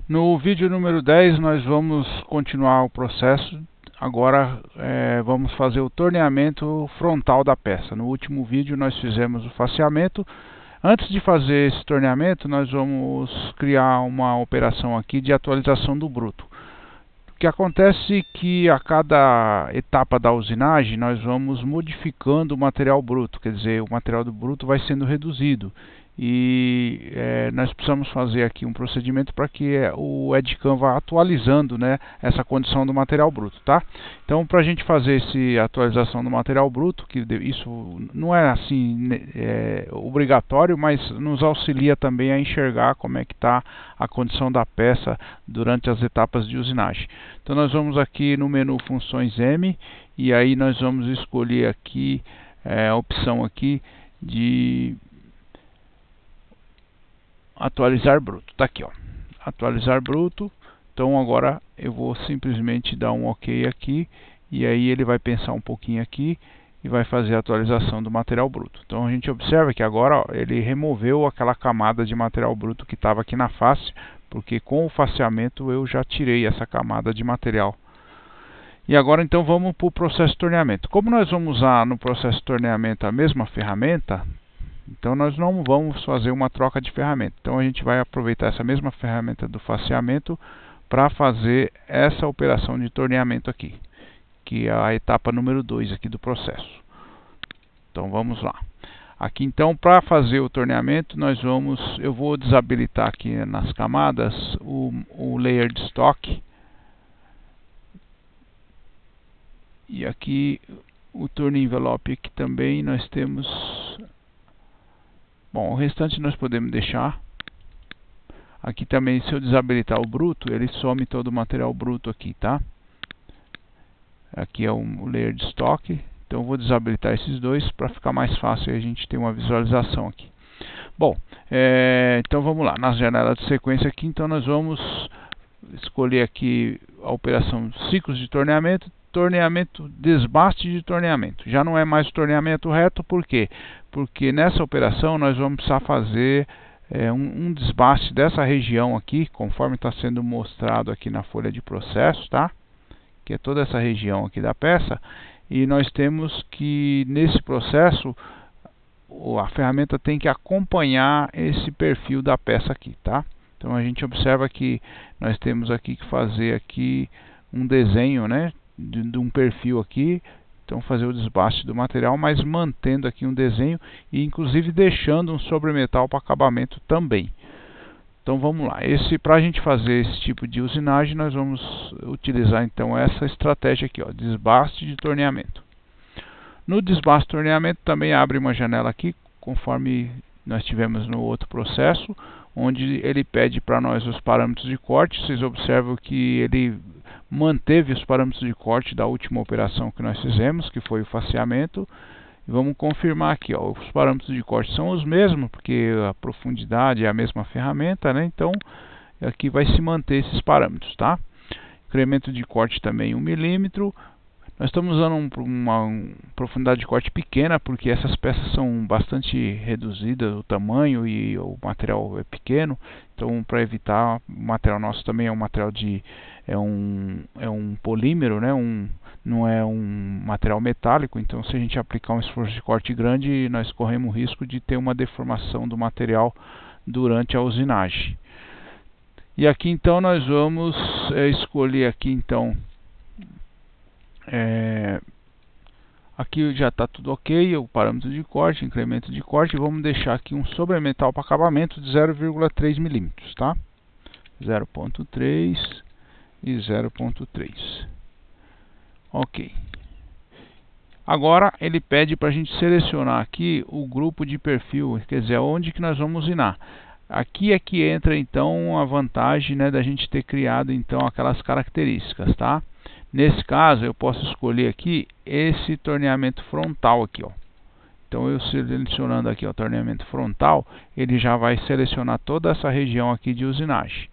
No vídeo número 10 nós vamos continuar o processo. Agora vamos fazer o torneamento frontal da peça. No último vídeo nós fizemos o faceamento. Antes de fazer esse torneamento, nós vamos criar uma operação aqui de atualização do bruto. O que acontece é que a cada etapa da usinagem nós vamos modificando o material bruto, quer dizer, o material do bruto vai sendo reduzido. E nós precisamos fazer aqui um procedimento para que o EDCAM vá atualizando, né, essa condição do material bruto, tá? Então, para a gente fazer essa atualização do material bruto, que isso não é assim obrigatório, mas nos auxilia também a enxergar como é que está a condição da peça durante as etapas de usinagem. Então, nós vamos aqui no menu Funções M, e aí nós vamos escolher aqui a opção aqui de atualizar bruto. Tá aqui, ó, atualizar bruto. Então agora eu vou simplesmente dar um OK aqui, e aí ele vai pensar um pouquinho aqui e vai fazer a atualização do material bruto. Então a gente observa que agora, ó, ele removeu aquela camada de material bruto que estava aqui na face, porque com o faceamento eu já tirei essa camada de material. E agora então vamos para o processo de torneamento. Como nós vamos usar no processo de torneamento a mesma ferramenta, então nós não vamos fazer uma troca de ferramenta. Então a gente vai aproveitar essa mesma ferramenta do faceamento para fazer essa operação de torneamento aqui, que é a etapa número 2 aqui do processo. Então vamos lá. Aqui então, para fazer o torneamento, eu vou desabilitar aqui nas camadas o layer de estoque. E aqui o turn envelope aqui também nós temos. Bom, o restante nós podemos deixar. Aqui também, se eu desabilitar o bruto, ele some todo o material bruto aqui, tá? Aqui é o layer de estoque. Então eu vou desabilitar esses dois para ficar mais fácil e a gente ter uma visualização aqui. Bom, então vamos lá. Nas janelas de sequência aqui, então nós vamos escolher aqui a operação ciclos de torneamento, desbaste de torneamento. Já não é mais o torneamento reto, por quê? Porque nessa operação nós vamos precisar fazer um desbaste dessa região aqui, conforme está sendo mostrado aqui na folha de processo, tá? Que é toda essa região aqui da peça, e nós temos que, nesse processo, a ferramenta tem que acompanhar esse perfil da peça aqui, tá? Então a gente observa que nós temos aqui que fazer aqui um desenho, né, de um perfil aqui. Então fazer o desbaste do material, mas mantendo aqui um desenho e inclusive deixando um sobremetal para acabamento também. Então vamos lá. Para a gente fazer esse tipo de usinagem, nós vamos utilizar então essa estratégia aqui, ó, desbaste de torneamento. No desbaste de torneamento também abre uma janela aqui, conforme nós tivemos no outro processo, onde ele pede para nós os parâmetros de corte. Vocês observam que ele manteve os parâmetros de corte da última operação que nós fizemos, que foi o faceamento. E vamos confirmar aqui, ó, os parâmetros de corte são os mesmos, porque a profundidade é a mesma ferramenta, né? Então aqui vai se manter esses parâmetros, tá? Incremento de corte também 1 milímetro. Nós estamos usando uma profundidade de corte pequena, porque essas peças são bastante reduzidas, o tamanho e o material é pequeno. Então, para evitar, o material nosso também é um material é um polímero, né? Não é um material metálico. Então, se a gente aplicar um esforço de corte grande, nós corremos o risco de ter uma deformação do material durante a usinagem. E aqui então nós vamos escolher aqui então aqui já está tudo ok, o parâmetro de corte, incremento de corte. Vamos deixar aqui um sobremetal para acabamento de 0,3 milímetros, tá? 0,3 e 0,3. Ok. Agora ele pede para a gente selecionar aqui o grupo de perfil, quer dizer, onde que nós vamos usinar. Aqui é que entra então a vantagem, né, da gente ter criado então aquelas características, tá? Nesse caso eu posso escolher aqui esse torneamento frontal aqui, ó. Então eu selecionando aqui o torneamento frontal, ele já vai selecionar toda essa região aqui de usinagem.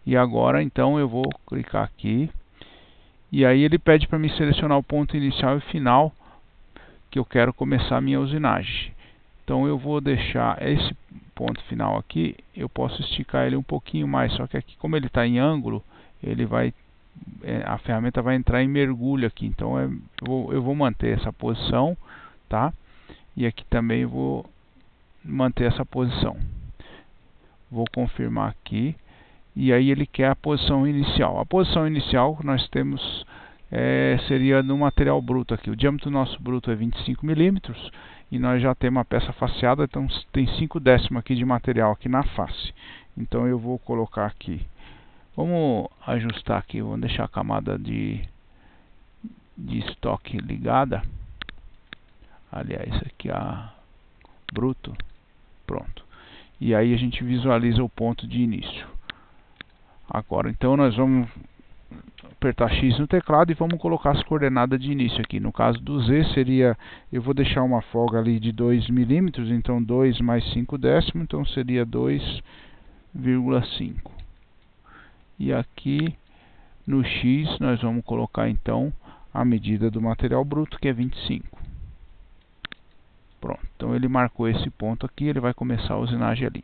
E agora então eu vou clicar aqui, e aí ele pede para me selecionar o ponto inicial e final que eu quero começar a minha usinagem. Então eu vou deixar esse ponto final aqui, eu posso esticar ele um pouquinho mais, só que aqui, como ele está em ângulo, ele vai, a ferramenta vai entrar em mergulho aqui, então eu vou manter essa posição, tá? E aqui também eu vou manter essa posição. Vou confirmar aqui, e aí ele quer a posição inicial. A posição inicial que nós temos seria no material bruto aqui. O diâmetro nosso bruto é 25 milímetros e nós já temos a peça faceada, então tem 5/10 aqui de material aqui na face. Então eu vou colocar aqui. Vamos ajustar aqui, vamos deixar a camada de estoque ligada. Aliás, aqui a bruto. Pronto. E aí a gente visualiza o ponto de início. Agora, então nós vamos apertar X no teclado e vamos colocar as coordenadas de início aqui. No caso do Z seria, eu vou deixar uma folga ali de 2 milímetros, então 2 mais 5/10, então seria 2,5. E aqui no X nós vamos colocar então a medida do material bruto, que é 25. Pronto, então ele marcou esse ponto aqui, ele vai começar a usinagem ali.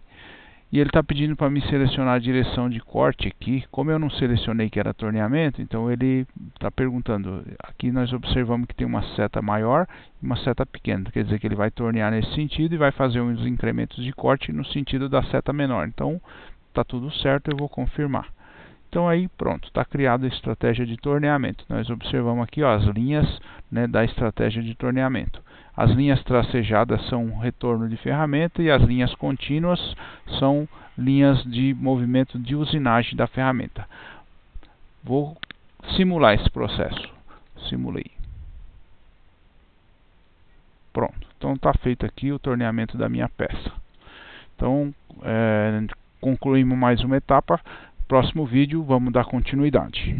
E ele está pedindo para me selecionar a direção de corte aqui. Como eu não selecionei que era torneamento, então ele está perguntando. Aqui nós observamos que tem uma seta maior e uma seta pequena. Quer dizer que ele vai tornear nesse sentido e vai fazer uns incrementos de corte no sentido da seta menor. Então está tudo certo, eu vou confirmar. Então aí pronto, está criada a estratégia de torneamento. Nós observamos aqui ó, as linhas, né, da estratégia de torneamento. As linhas tracejadas são retorno de ferramenta e as linhas contínuas são linhas de movimento de usinagem da ferramenta. Vou simular esse processo. Simulei. Pronto, então está feito aqui o torneamento da minha peça. Então concluímos mais uma etapa. Próximo vídeo vamos dar continuidade.